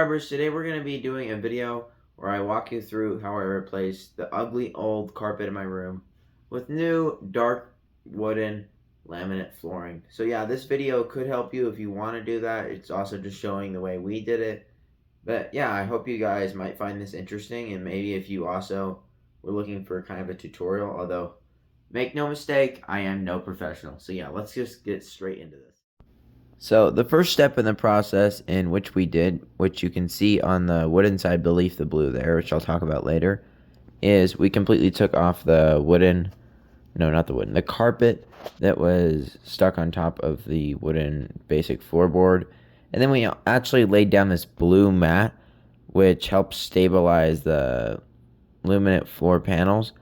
subscribers, today we're going to be doing a video where I walk you through how I replaced the ugly old carpet in my room with new dark wooden laminate flooring. So yeah, this video could help you if you want to do that. It's also just showing the way we did it. But yeah, I hope you guys might find this interesting, and maybe if you also were looking for kind of a tutorial, although make no mistake, I am no professional. So yeah, let's just get straight into this. So the first step in the process in which we did, which you can see on the wooden side beneath the blue there, which I'll talk about later, is we completely took off the wooden, no, not the wooden, the carpet that was stuck on top of the wooden basic floorboard. And then we actually laid down this blue mat, which helps stabilize the laminate floor panels,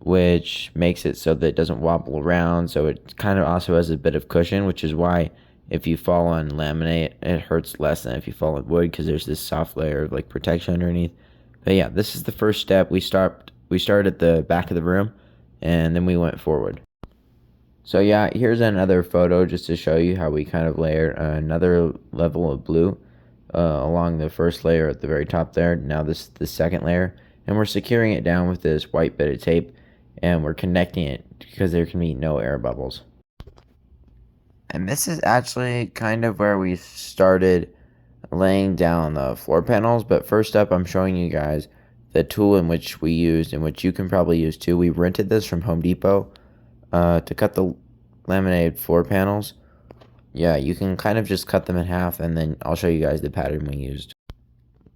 which makes it so that it doesn't wobble around. So it kind of also has a bit of cushion, which is why if you fall on laminate, it hurts less than if you fall on wood because there's this soft layer of like protection underneath. But yeah, this is the first step. We started at the back of the room, and then we went forward. So yeah, here's another photo just to show you how we kind of layered another level of blue along the first layer at the very top there. Now this is the second layer, and we're securing it down with this white bit of tape, and we're connecting it because there can be no air bubbles. And this is actually kind of where we started laying down the floor panels. But first up, I'm showing you guys the tool in which we used, and which you can probably use too. We rented this from Home Depot to cut the laminated floor panels. Yeah, you can kind of just cut them in half, and then I'll show you guys the pattern we used.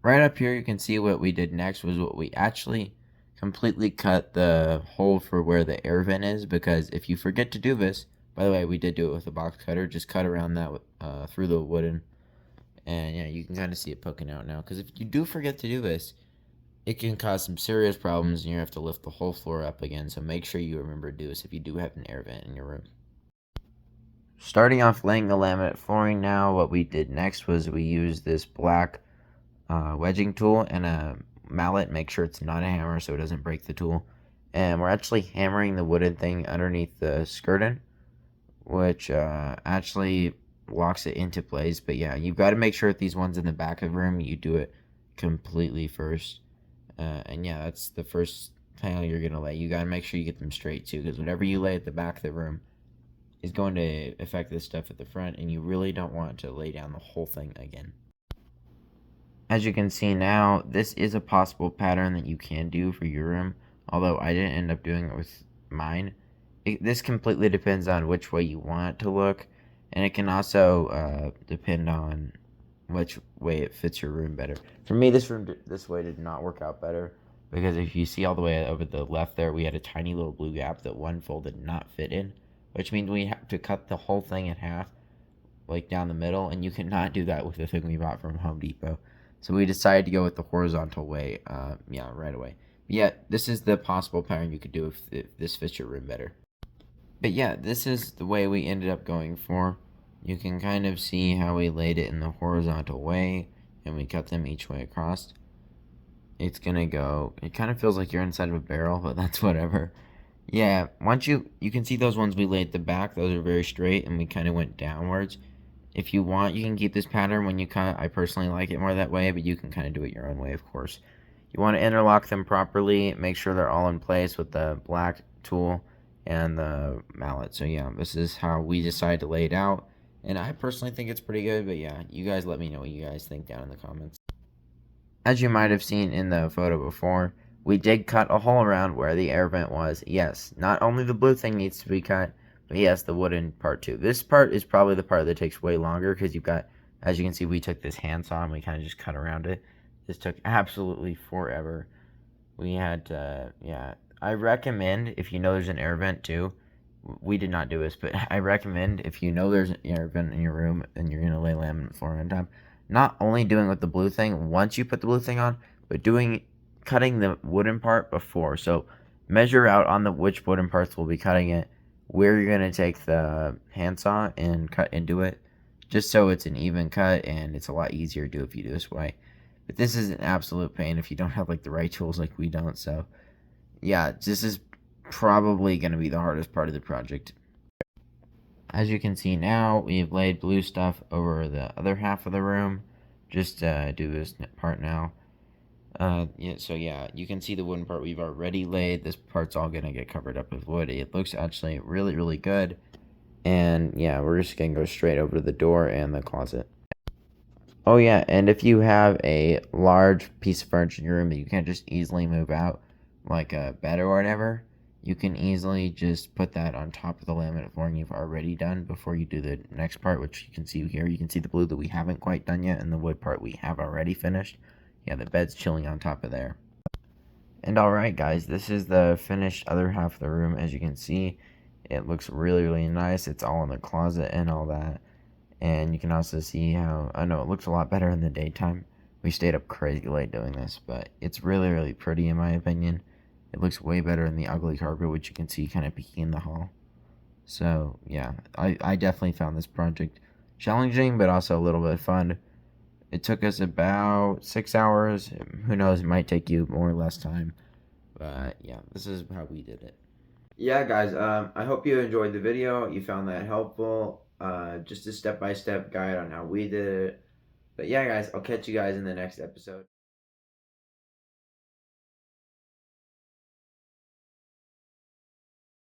Right up here, you can see what we did next was what we actually completely cut the hole for where the air vent is, because if you forget to do this, by the way, we did do it with a box cutter. Just cut around that through the wooden. And yeah, you can kind of see it poking out now. Because if you do forget to do this, it can cause some serious problems, and you have to lift the whole floor up again. So make sure you remember to do this if you do have an air vent in your room. Starting off laying the laminate flooring now, what we did next was we used this black wedging tool and a mallet. Make sure it's not a hammer so it doesn't break the tool. And we're actually hammering the wooden thing underneath the skirting, which actually locks it into place. But yeah, you've got to make sure that these ones in the back of the room, you do it completely first. And yeah, that's the first panel you're going to lay. You got to make sure you get them straight too, because whatever you lay at the back of the room is going to affect this stuff at the front, and you really don't want to lay down the whole thing again. As you can see now, this is a possible pattern that you can do for your room, although I didn't end up doing it with mine. This completely depends on which way you want it to look, and it can also depend on which way it fits your room better. For me, this way did not work out better, because if you see all the way over the left there, we had a tiny little blue gap that one fold did not fit in, which means we have to cut the whole thing in half, like down the middle, and you cannot do that with the thing we bought from Home Depot. So we decided to go with the horizontal way, right away. But yeah, this is the possible pattern you could do if this fits your room better. But yeah, this is the way we ended up going for. You can kind of see how we laid it in the horizontal way, and we cut them each way across. It's gonna go, it kind of feels like you're inside of a barrel, but that's whatever. Yeah, once you can see those ones we laid at the back, those are very straight, and we kind of went downwards. If you want, you can keep this pattern when you cut. I personally like it more that way, but you can kind of do it your own way, of course. You want to interlock them properly, make sure they're all in place with the black tool and the mallet. So yeah, this is how we decided to lay it out, and I personally think it's pretty good, but yeah, you guys let me know what you guys think down in the comments. As you might have seen in the photo before, we did cut a hole around where the air vent was. Yes, not only the blue thing needs to be cut, but yes, the wooden part too. This part is probably the part that takes way longer, because you've got, as you can see, we took this handsaw and we kind of just cut around it. This took absolutely forever. We had to, yeah, I recommend, if you know there's an air vent too, we did not do this, but I recommend if you know there's an air vent in your room and you're going to lay laminate flooring on top, not only doing with the blue thing once you put the blue thing on, but cutting the wooden part before. So measure out on which wooden parts will be cutting it, where you're going to take the handsaw and cut into it, just so it's an even cut, and it's a lot easier to do if you do this way. But this is an absolute pain if you don't have like the right tools like we don't. So yeah, this is probably going to be the hardest part of the project. As you can see now, we've laid blue stuff over the other half of the room. just do this part now. Yeah, so yeah, you can see the wooden part we've already laid. This part's all gonna get covered up with wood. It looks actually really, really good. And yeah, we're just gonna go straight over to the door and the closet. Oh yeah, and if you have a large piece of furniture in your room that you can't just easily move out, like a bed or whatever, you can easily just put that on top of the laminate flooring you've already done before you do the next part, which you can see here. You can see the blue that we haven't quite done yet, and the wood part we have already finished. Yeah, the bed's chilling on top of there. And alright guys, this is the finished other half of the room. As you can see, it looks really, really nice. It's all in the closet and all that. And you can also see how, I know it looks a lot better in the daytime. We stayed up crazy late doing this, but it's really, really pretty in my opinion. It looks way better than the ugly carpet, which you can see kind of peeking in the hall. So, yeah, I definitely found this project challenging, but also a little bit fun. It took us about 6 hours. Who knows, it might take you more or less time. But, yeah, this is how we did it. Yeah, guys, I hope you enjoyed the video. You found that helpful. Just a step-by-step guide on how we did it. But yeah, guys, I'll catch you guys in the next episode.